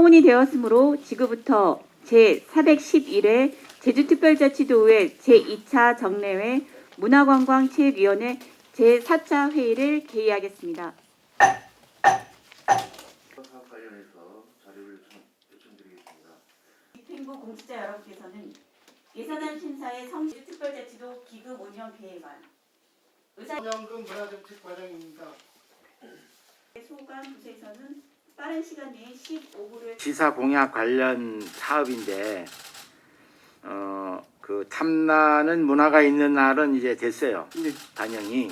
성운이 되었으므로 지금부터 제411회 제주특별자치도의회 제2차 정례회 문화관광체육위원회 제4차 회의를 개의하겠습니다. 사업 관련해서 자료를 요청드리겠습니다. 집행부 공직자 여러분께서는 예산안 심사의 성주특별자치도 기금 운영 계획안 현금 문화정책과장입니다. 소관 부서에서는 빠른 시간 내에 15부를 시사 공약 관련 사업인데 그 탐나는 문화가 있는 날은 이제 됐어요. 반영이.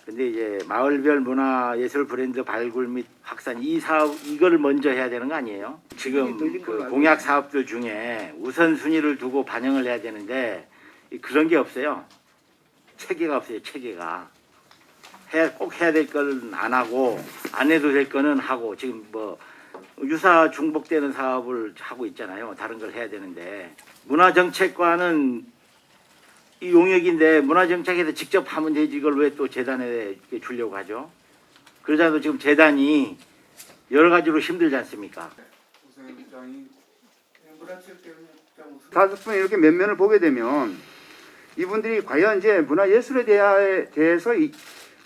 근데 이제 마을별 문화예술 브랜드 발굴 및 확산 이 사업 이걸 먼저 해야 되는 거 아니에요? 지금 그 공약 사업들 중에 우선순위를 두고 반영을 해야 되는데 그런 게 없어요. 체계가 없어요. 체계가. 꼭 해야 될 건 안 하고 안 해도 될 거는 하고 지금 뭐 유사 중복되는 사업을 하고 있잖아요. 다른 걸 해야 되는데 문화정책과는 이 용역인데 문화정책에서 직접 하면 되지 이걸 왜 또 재단에 주려고 하죠? 그러자도 지금 재단이 여러 가지로 힘들지 않습니까? 다섯 분 이렇게 면면을 보게 되면 이분들이 과연 이제 문화예술에 대해서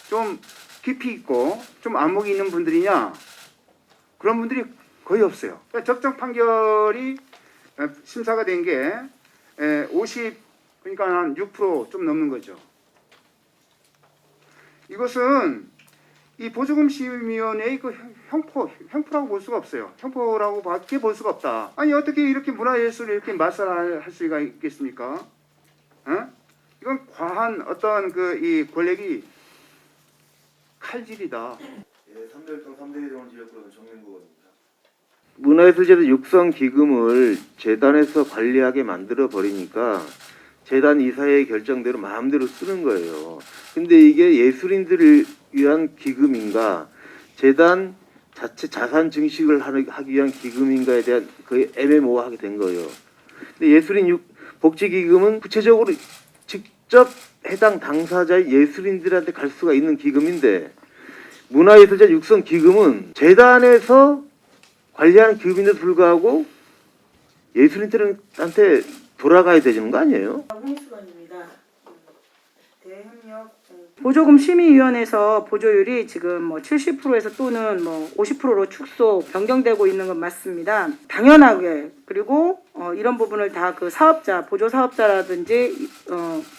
좀 깊이 있고 좀 안목이 있는 분들이냐 그런 분들이 거의 없어요. 그러니까 적정 판결이 심사가 된 게 50 그러니까 한 6% 좀 넘는 거죠. 이것은 이 보조금 심의위원회의 그 형포라고 볼 수가 없어요. 형포라고 밖에 볼 수가 없다. 아니 어떻게 이렇게 문화예술을 이렇게 말살할 수가 있겠습니까? 이건 과한 어떤 그 이 권력이 칼질이다. 예, 3대동 3대 이동원 지역구는 정명국입니다. 문화예술재단 육성 기금을 재단에서 관리하게 만들어 버리니까 재단 이사의 결정대로 마음대로 쓰는 거예요. 근데 이게 예술인들을 위한 기금인가, 재단 자체 자산 증식을 하기 위한 기금인가에 대한 그 애매모호하게 된 거예요. 근데 예술인 복지기금은 구체적으로 직접 해당 당사자의 예술인들한테 갈 수가 있는 기금인데 문화예술재 육성 기금은 재단에서 관리하는 기금인데도 불구하고 예술인들한테 돌아가야 되는 거 아니에요? 홍수건입니다. 대협력 보조금 심의위원회에서 보조율이 지금 뭐 70%에서 또는 뭐 50%로 축소 변경되고 있는 건 맞습니다. 당연하게 그리고 이런 부분을 다 그 사업자 보조 사업자라든지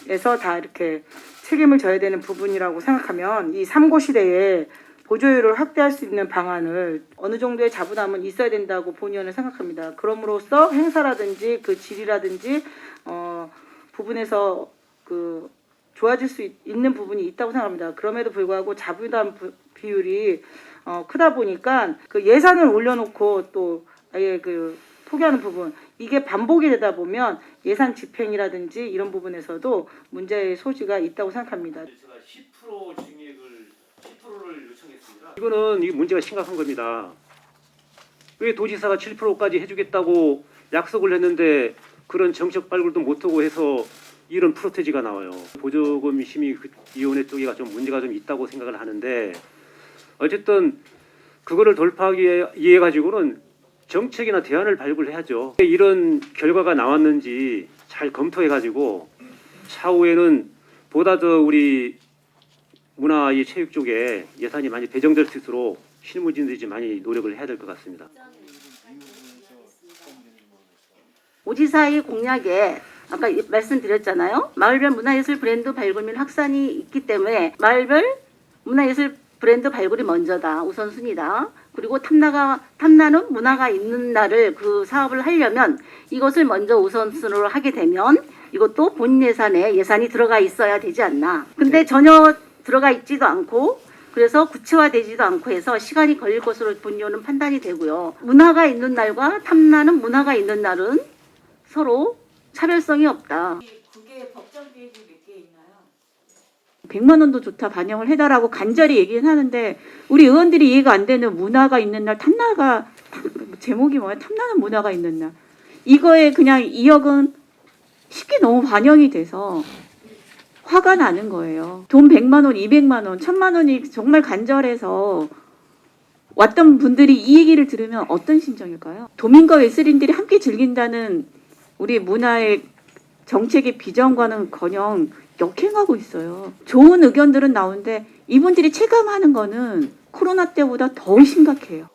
에서 다 이렇게 책임을 져야 되는 부분이라고 생각하면 이 3고 시대에 보조율을 확대할 수 있는 방안을 어느 정도의 자부담은 있어야 된다고 본의원은 생각합니다. 그럼으로써 행사라든지 그 질이라든지 부분에서 그 좋아질 수 있는 부분이 있다고 생각합니다. 그럼에도 불구하고 자부담 비율이 크다 보니까 그 예산을 올려놓고 또 아예 그 포기하는 부분 이게 반복이 되다 보면 예산 집행이라든지 이런 부분에서도 문제의 소지가 있다고 생각합니다. 제가 10% 증액을 10%를 요청했습니다. 이거는 이 문제가 심각한 겁니다. 왜 도지사가 7%까지 해주겠다고 약속을 했는데 그런 정책 발굴도 못하고 해서 이런 프로테지가 나와요. 보조금 심의위원회 쪽에 좀 문제가 좀 있다고 생각을 하는데 어쨌든 그거를 돌파하기 위해 가지고는 정책이나 대안을 발굴해야죠. 이런 결과가 나왔는지 잘 검토해 가지고 차후에는 보다 더 우리 문화 체육 쪽에 예산이 많이 배정될 수 있도록 실무진들이 많이 노력을 해야 될 것 같습니다. 오지사의 공약에 아까 말씀드렸잖아요. 마을별 문화예술 브랜드 발굴 및 확산이 있기 때문에 마을별 문화예술 브랜드 발굴이 먼저다. 우선순위다. 그리고 탐나는 문화가 있는 날을 그 사업을 하려면 이것을 먼저 우선순위로 하게 되면 이것도 본 예산에 예산이 들어가 있어야 되지 않나. 근데 전혀 들어가 있지도 않고 그래서 구체화되지도 않고 해서 시간이 걸릴 것으로 본의원은 판단이 되고요. 문화가 있는 날과 탐나는 문화가 있는 날은 서로 차별성이 없다. 그게 법정 계획이 몇 개 있나요? 100만 원도 좋다 반영을 해달라고 간절히 얘기는 하는데 우리 의원들이 이해가 안 되는 문화가 있는 날 탐나가 제목이 뭐야? 탐나는 문화가 있는 날 이거에 그냥 2억은 쉽게 너무 반영이 돼서 화가 나는 거예요. 돈 100만 원, 200만 원, 1000만 원이 정말 간절해서 왔던 분들이 이 얘기를 들으면 어떤 심정일까요? 도민과 외술인들이 함께 즐긴다는 우리 문화의 정책의 비전과는커녕 역행하고 있어요. 좋은 의견들은 나오는데 이분들이 체감하는 거는 코로나 때보다 더 심각해요.